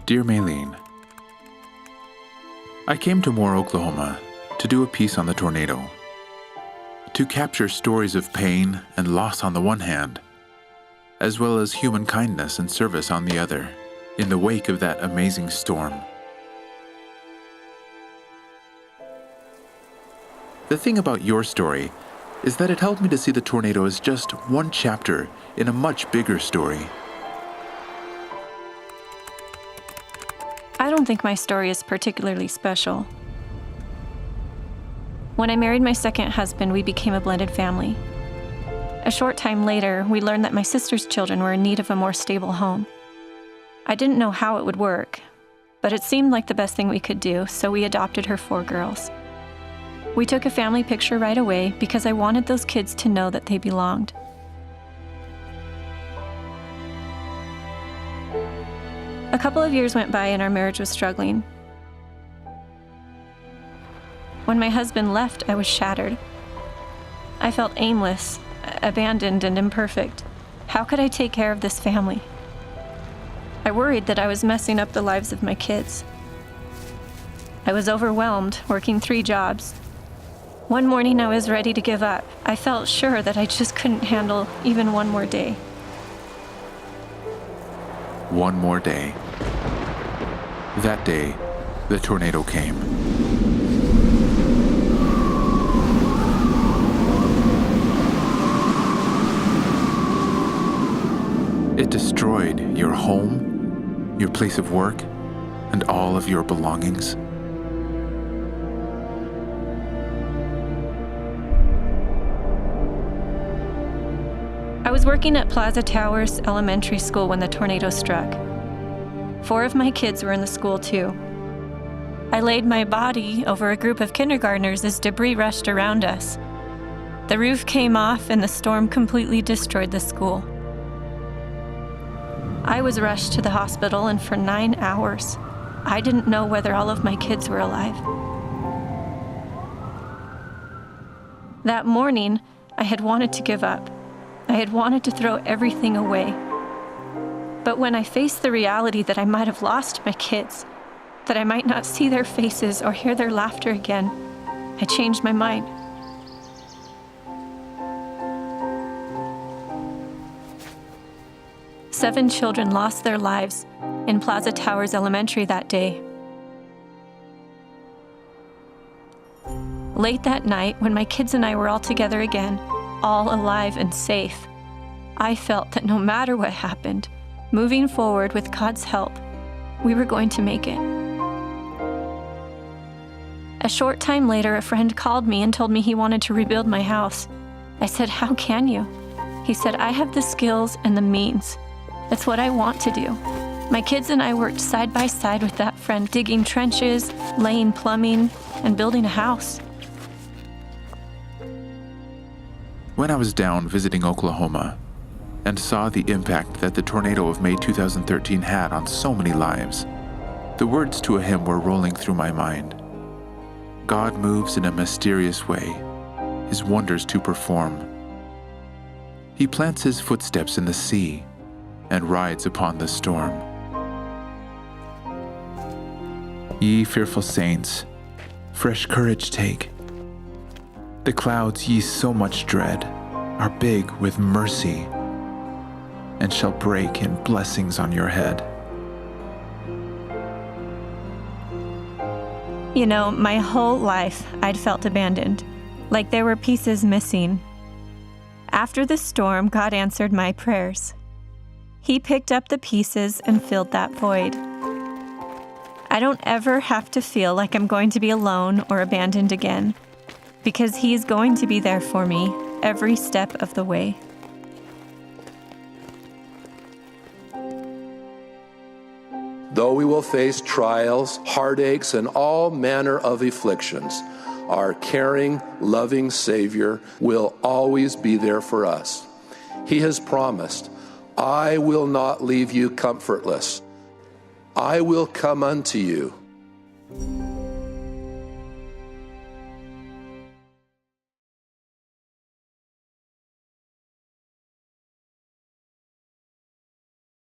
Dear Maylene, I came to Moore, Oklahoma to do a piece on the tornado, to capture stories of pain and loss on the one hand, as well as human kindness and service on the other, in the wake of that amazing storm. The thing about your story is that it helped me to see the tornado as just one chapter in a much bigger story. I don't think my story is particularly special. When I married my second husband, we became a blended family. A short time later, we learned that my sister's children were in need of a more stable home. I didn't know how it would work, but it seemed like the best thing we could do, so we adopted her 4 girls. We took a family picture right away because I wanted those kids to know that they belonged. A couple of years went by and our marriage was struggling. When my husband left, I was shattered. I felt aimless, abandoned, and imperfect. How could I take care of this family? I worried that I was messing up the lives of my kids. I was overwhelmed, working 3 jobs. One morning I was ready to give up. I felt sure that I just couldn't handle even one more day. One more day. That day, the tornado came. It destroyed your home, your place of work, and all of your belongings. I was working at Plaza Towers Elementary School when the tornado struck. 4 of my kids were in the school too. I laid my body over a group of kindergartners as debris rushed around us. The roof came off and the storm completely destroyed the school. I was rushed to the hospital, and for 9 hours, I didn't know whether all of my kids were alive. That morning, I had wanted to give up. I had wanted to throw everything away. But when I faced the reality that I might have lost my kids, that I might not see their faces or hear their laughter again, I changed my mind. Seven children lost their lives in Plaza Towers Elementary that day. Late that night, when my kids and I were all together again, all alive and safe, I felt that no matter what happened, moving forward with God's help, we were going to make it. A short time later, a friend called me and told me he wanted to rebuild my house. I said, "How can you?" He said, "I have the skills and the means. That's what I want to do." My kids and I worked side by side with that friend, digging trenches, laying plumbing, and building a house. When I was down visiting Oklahoma and saw the impact that the tornado of May 2013 had on so many lives, the words to a hymn were rolling through my mind. God moves in a mysterious way, his wonders to perform. He plants his footsteps in the sea and rides upon the storm. Ye fearful saints, fresh courage take. The clouds ye so much dread are big with mercy and shall break in blessings on your head. You know, my whole life I'd felt abandoned, like there were pieces missing. After the storm, God answered my prayers. He picked up the pieces and filled that void. I don't ever have to feel like I'm going to be alone or abandoned again, because He is going to be there for me every step of the way. Though we will face trials, heartaches, and all manner of afflictions, our caring, loving Savior will always be there for us. He has promised, "I will not leave you comfortless. I will come unto you."